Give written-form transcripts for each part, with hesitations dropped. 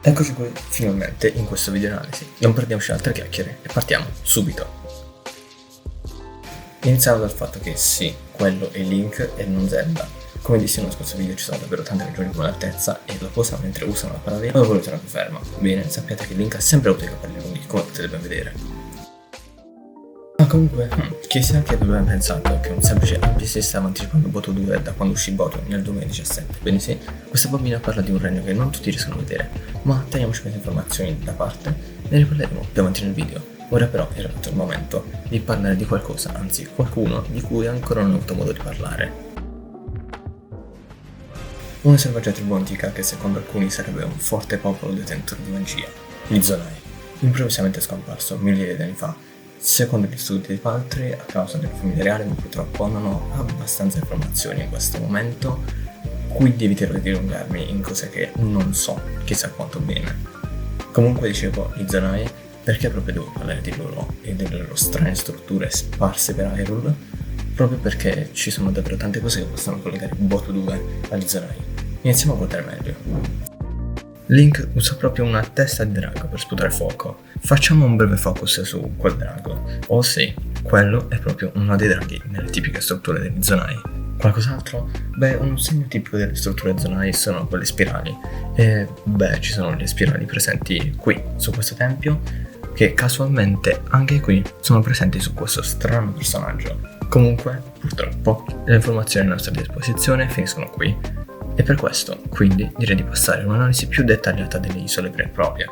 Eccoci qui finalmente in questo video analisi, non perdiamoci altre chiacchiere e partiamo subito. Iniziamo dal fatto che sì, quello è Link e non Zelda. Come dissi nello scorso video ci sono davvero tante ragioni come l'altezza e la posa mentre usano la parola ma volete una conferma. Bene, sappiate che Link ha sempre avuto i capelli lunghi, come potete ben vedere. Ma comunque, chissà che aveva pensato che un semplice NPC stava anticipando Boto 2 da quando uscì Boto nel 2017. Bene sì, questa bambina parla di un regno che non tutti riescono a vedere, ma teniamoci queste informazioni da parte, ne riparleremo più avanti nel video. Ora però è arrivato il momento di parlare di qualcosa, anzi qualcuno di cui ancora non ho avuto modo di parlare. Una selvaggia tribù antica che secondo alcuni sarebbe un forte popolo detentore di magia, gli Zonai, improvvisamente scomparso migliaia di anni fa. Secondo gli studi di Paltry, a causa della famiglia reale, ma purtroppo non ho abbastanza informazioni in questo momento, quindi eviterò di dilungarmi in cose che non so chissà quanto bene. Comunque dicevo gli Zonai perché proprio devo parlare di loro e delle loro strane strutture sparse per Hyrule, proprio perché ci sono davvero tante cose che possono collegare Boto 2 agli Zonai. Iniziamo a guardare meglio. Link usa proprio una testa di drago per sputare fuoco. Facciamo un breve focus su quel drago. Oh sì, quello è proprio uno dei draghi nelle tipiche strutture degli Zonai. Qualcos'altro? Beh, un segno tipico delle strutture Zonai sono quelle spirali. E beh, ci sono le spirali presenti qui, su questo tempio, che casualmente anche qui sono presenti su questo strano personaggio. Comunque, purtroppo, le informazioni a nostra disposizione finiscono qui. E per questo, quindi, direi di passare a un'analisi più dettagliata delle isole vere e proprie.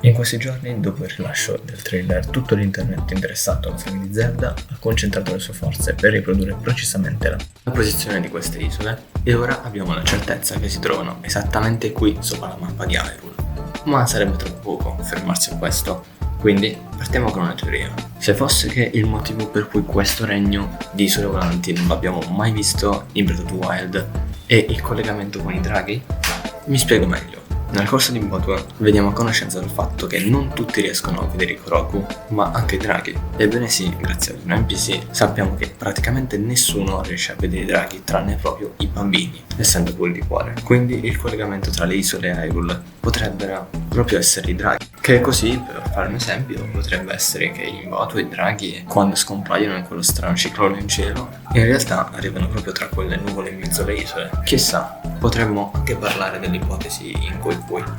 In questi giorni, dopo il rilascio del trailer, tutto l'internet interessato alla saga di Zelda ha concentrato le sue forze per riprodurre precisamente la posizione di queste isole e ora abbiamo la certezza che si trovano esattamente qui sopra la mappa di Hyrule. Ma sarebbe troppo poco fermarsi a questo, quindi partiamo con una teoria. Se fosse che il motivo per cui questo regno di isole volanti non l'abbiamo mai visto in Breath of the Wild è il collegamento con i draghi? Mi spiego meglio. Nel corso di Boto vediamo a conoscenza del fatto che non tutti riescono a vedere i Koroku, ma anche i draghi. Ebbene sì, grazie ad un NPC sappiamo che praticamente nessuno riesce a vedere i draghi tranne proprio i bambini, essendo quelli di cuore. Quindi il collegamento tra le isole e Hyrule potrebbero proprio essere i draghi. Che così, per fare un esempio, potrebbe essere che in Boto i draghi, quando scompaiono in quello strano ciclone in cielo, in realtà arrivano proprio tra quelle nuvole in mezzo alle isole. Chissà, potremmo anche parlare dell'ipotesi in cui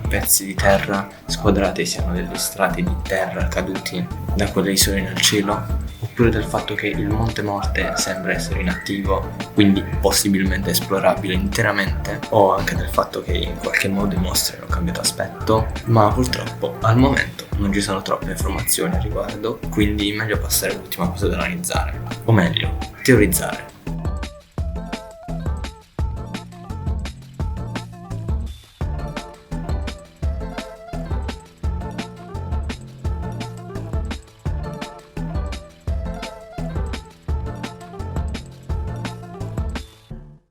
pezzi di terra squadrati siano degli strati di terra caduti da quelle isole nel cielo, oppure del fatto che il Monte Morte sembra essere inattivo, quindi possibilmente esplorabile interamente, o anche del fatto che in qualche modo i mostri hanno cambiato aspetto, ma purtroppo al momento non ci sono troppe informazioni a riguardo, quindi meglio passare all'ultima cosa da analizzare, o meglio, teorizzare.